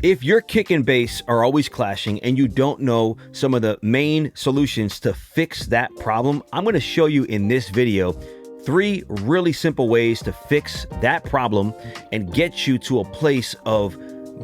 If your kick and bass are always clashing and you don't know some of the main solutions to fix that problem, I'm going to show you in this video 3 really simple ways to fix that problem and get you to a place of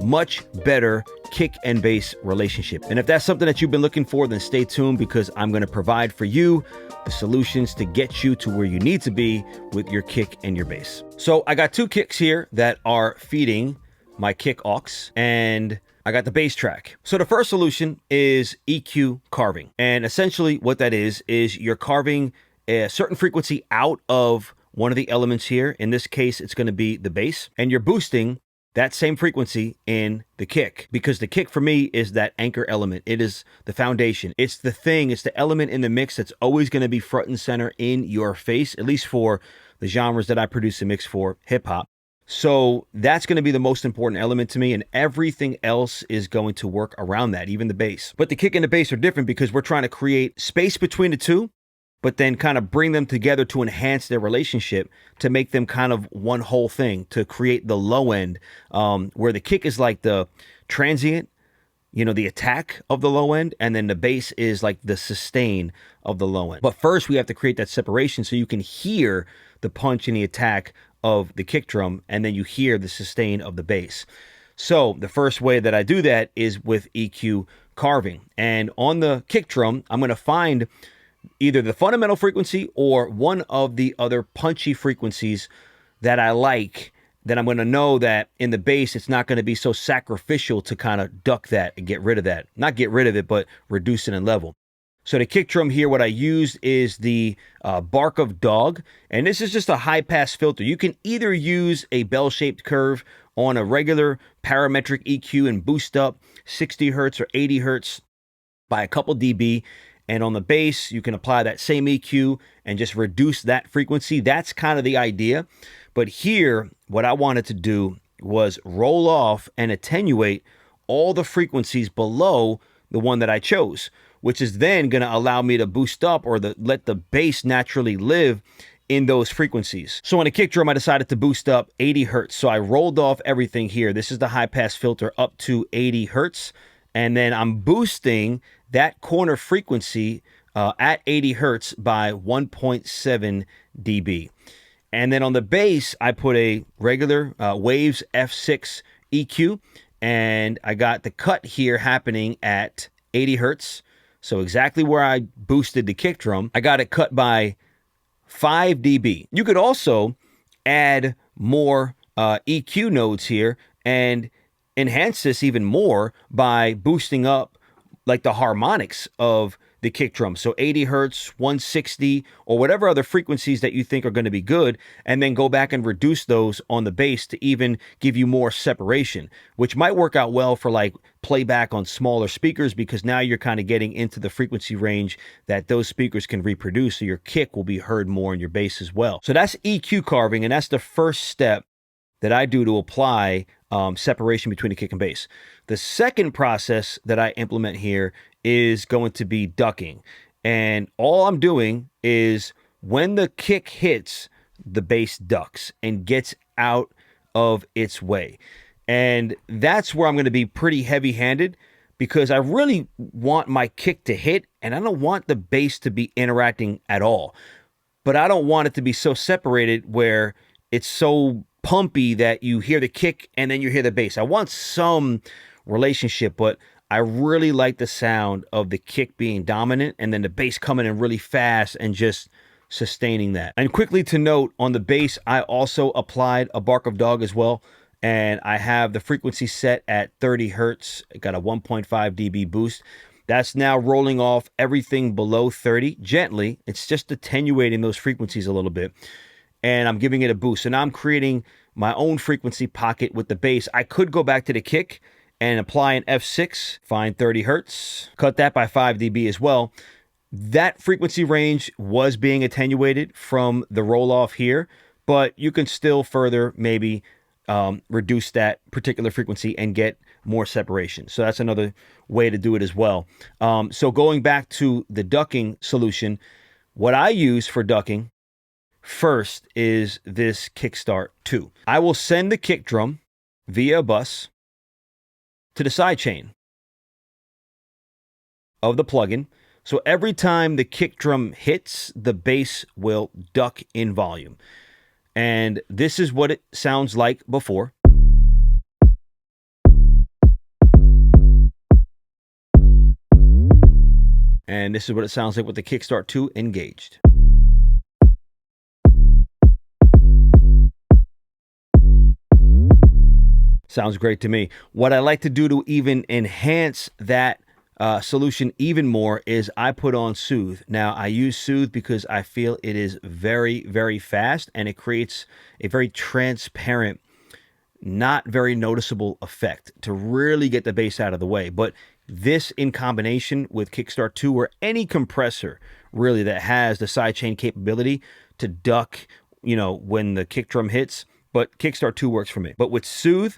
much better kick and bass relationship. And if that's something that you've been looking for, then stay tuned, because I'm going to provide for you the solutions to get you to where you need to be with your kick and your bass. So I got 2 kicks here that are feeding my kick aux, and I got the bass track. So the first solution is EQ carving. And essentially what that is you're carving a certain frequency out of one of the elements here. In this case, it's going to be the bass, and you're boosting that same frequency in the kick, because the kick for me is that anchor element. It is the foundation. It's the thing, it's the element in the mix that's always going to be front and center in your face, at least for the genres that I produce and mix for, hip hop. So that's going to be the most important element to me, and everything else is going to work around that, even the bass. But the kick and the bass are different because we're trying to create space between the two, but then kind of bring them together to enhance their relationship, to make them kind of one whole thing, to create the low end, where the kick is like the transient, the attack of the low end, and then the bass is like the sustain of the low end. But first we have to create that separation so you can hear the punch and the attack of the kick drum, and then you hear the sustain of the bass. So the first way that I do that is with EQ carving. And on the kick drum, I'm going to find either the fundamental frequency or one of the other punchy frequencies that I like, that I'm going to know that in the bass, it's not going to be so sacrificial to kind of duck that and get rid of that. Not get rid of it, but reduce it in level. So the kick drum here, what I used is the bark of dog, and this is just a high pass filter. You can either use a bell-shaped curve on a regular parametric EQ and boost up 60 hertz or 80 hertz by a couple dB. And on the bass, you can apply that same EQ and just reduce that frequency. That's kind of the idea. But here, what I wanted to do was roll off and attenuate all the frequencies below the one that I chose, which is then going to allow me to boost up or let the bass naturally live in those frequencies. So on a kick drum, I decided to boost up 80 hertz. So I rolled off everything here. This is the high pass filter up to 80 hertz. And then I'm boosting that corner frequency at 80 hertz by 1.7 dB. And then on the bass, I put a regular Waves F6 EQ, and I got the cut here happening at 80 hertz. So exactly where I boosted the kick drum, I got it cut by 5 dB. You could also add more EQ nodes here and enhance this even more by boosting up like the harmonics of the kick drum. So 80 hertz, 160, or whatever other frequencies that you think are going to be good, and then go back and reduce those on the bass to even give you more separation, which might work out well for like playback on smaller speakers, because now you're kind of getting into the frequency range that those speakers can reproduce. So your kick will be heard more in your bass as well. So that's EQ carving, and that's the first step that I do to apply separation between the kick and bass. The second process that I implement here is going to be ducking. And all I'm doing is when the kick hits, the bass ducks and gets out of its way. And that's where I'm going to be pretty heavy-handed, because I really want my kick to hit, and I don't want the bass to be interacting at all. But I don't want it to be so separated where it's so pumpy that you hear the kick and then you hear the bass. I want some relationship, but I really like the sound of the kick being dominant and then the bass coming in really fast and just sustaining that. And quickly to note, on the bass, I also applied a bark of dog as well, and I have the frequency set at 30 hertz. I got a 1.5 dB boost. That's now rolling off everything below 30 gently. It's just attenuating those frequencies a little bit, and I'm giving it a boost. So now I'm creating my own frequency pocket with the bass. I could go back to the kick and apply an F6, find 30 hertz, cut that by 5 dB as well. That frequency range was being attenuated from the roll off here, but you can still further maybe reduce that particular frequency and get more separation. So that's another way to do it as well. So going back to the ducking solution, what I use for ducking first is this Kickstart 2. I will send the kick drum via a bus to the sidechain of the plugin. So every time the kick drum hits, the bass will duck in volume. And this is what it sounds like before. And this is what it sounds like with the Kickstart 2 engaged. Sounds great to me. What I like to do to even enhance that solution even more is I put on Soothe. Now, I use Soothe because I feel it is very, very fast, and it creates a very transparent, not very noticeable effect to really get the bass out of the way. But this in combination with Kickstart 2 or any compressor really that has the sidechain capability to duck, you know, when the kick drum hits, but Kickstart 2 works for me. But with Soothe,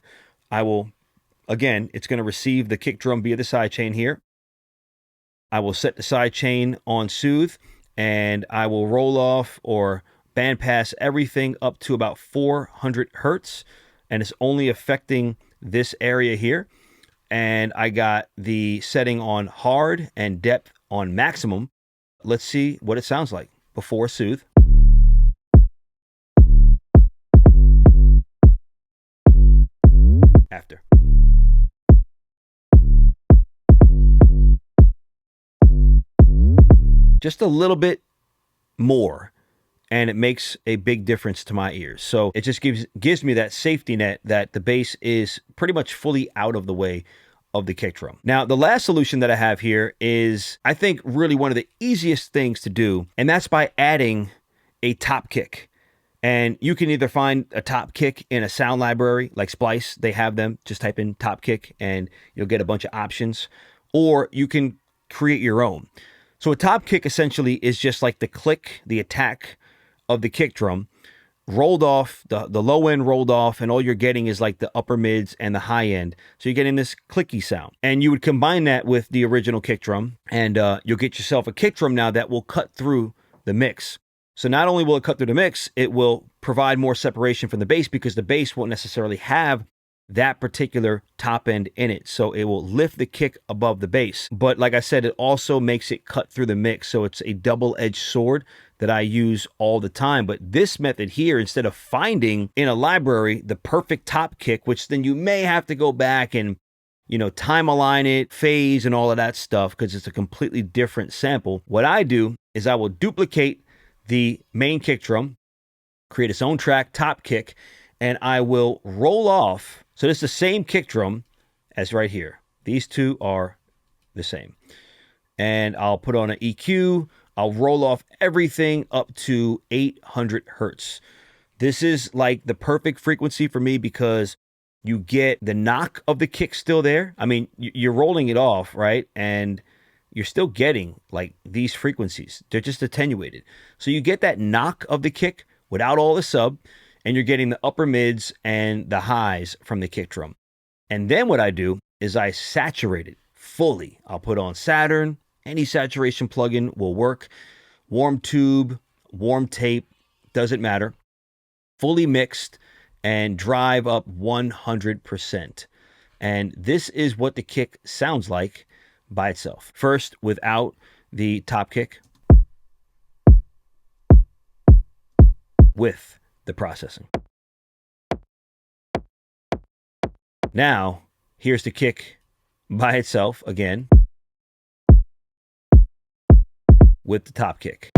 I will, again, it's going to receive the kick drum via the sidechain here. I will set the sidechain on Soothe, and I will roll off or bandpass everything up to about 400 hertz, and it's only affecting this area here. And I got the setting on hard and depth on maximum. Let's see what it sounds like before Soothe. After. Just a little bit more, and it makes a big difference to my ears. So it just gives me that safety net that the bass is pretty much fully out of the way of the kick drum. Now, the last solution that I have here is, I think, really one of the easiest things to do, and that's by adding a top kick. And you can either find a top kick in a sound library like Splice, they have them, just type in top kick and you'll get a bunch of options, or you can create your own. So a top kick essentially is just like the click, the attack of the kick drum, rolled off, the low end rolled off, and all you're getting is like the upper mids and the high end. So you're getting this clicky sound. And you would combine that with the original kick drum, and you'll get yourself a kick drum now that will cut through the mix. So not only will it cut through the mix, it will provide more separation from the bass because the bass won't necessarily have that particular top end in it. So it will lift the kick above the bass. But like I said, it also makes it cut through the mix. So it's a double-edged sword that I use all the time. But this method here, instead of finding in a library the perfect top kick, which then you may have to go back and, you know, time align it, phase and all of that stuff because it's a completely different sample. What I do is I will duplicate the main kick drum, create its own track, top kick, and I will roll off. So this is the same kick drum as right here. These two are the same. And I'll put on an EQ. I'll roll off everything up to 800 hertz. This is like the perfect frequency for me because you get the knock of the kick still there. I mean, you're rolling it off, right? And you're still getting like these frequencies. They're just attenuated. So you get that knock of the kick without all the sub, and you're getting the upper mids and the highs from the kick drum. And then what I do is I saturate it fully. I'll put on Saturn. Any saturation plugin will work. Warm tube, warm tape, doesn't matter. Fully mixed and drive up 100%. And this is what the kick sounds like by itself. First, without the top kick. With the processing. Now, here's the kick by itself again with the top kick.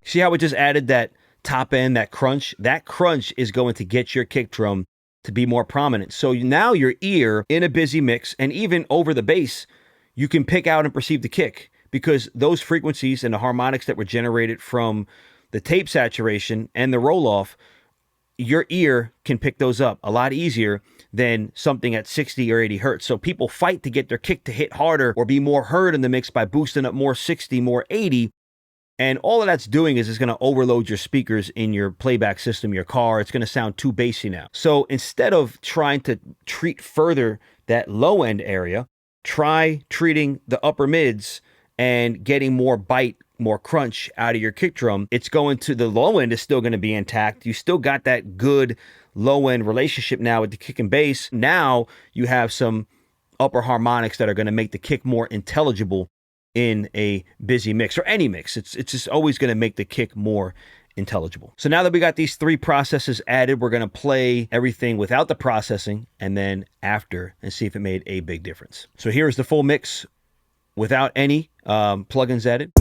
See how it just added that top end, that crunch? That crunch is going to get your kick drum to be more prominent. So now your ear in a busy mix and even over the bass, you can pick out and perceive the kick. Because those frequencies and the harmonics that were generated from the tape saturation and the roll-off, your ear can pick those up a lot easier than something at 60 or 80 hertz. So people fight to get their kick to hit harder or be more heard in the mix by boosting up more 60, more 80. And all of that's doing is it's going to overload your speakers in your playback system, your car. It's going to sound too bassy now. So instead of trying to treat further that low-end area, try treating the upper mids and getting more bite, more crunch out of your kick drum. It's going to, the low end is still going to be intact. You still got that good low-end relationship now with the kick and bass, now you have some upper harmonics that are going to make the kick more intelligible in a busy mix or any mix. It's just always going to make the kick more intelligible. So now that we got these three processes added, we're going to play everything without the processing and then after and see if it made a big difference. So here's the full mix without any plugins added.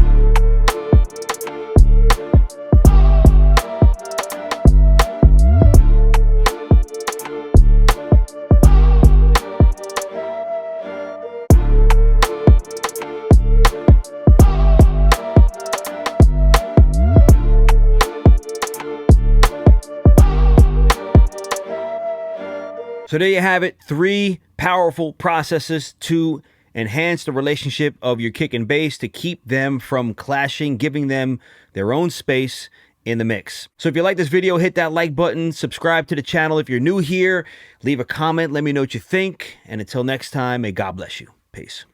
So there you have it, 3 powerful processes to enhance the relationship of your kick and bass, to keep them from clashing, giving them their own space in the mix. So if you like this video, hit that like button, subscribe to the channel. If you're new here, leave a comment, let me know what you think. And until next time, may God bless you. Peace.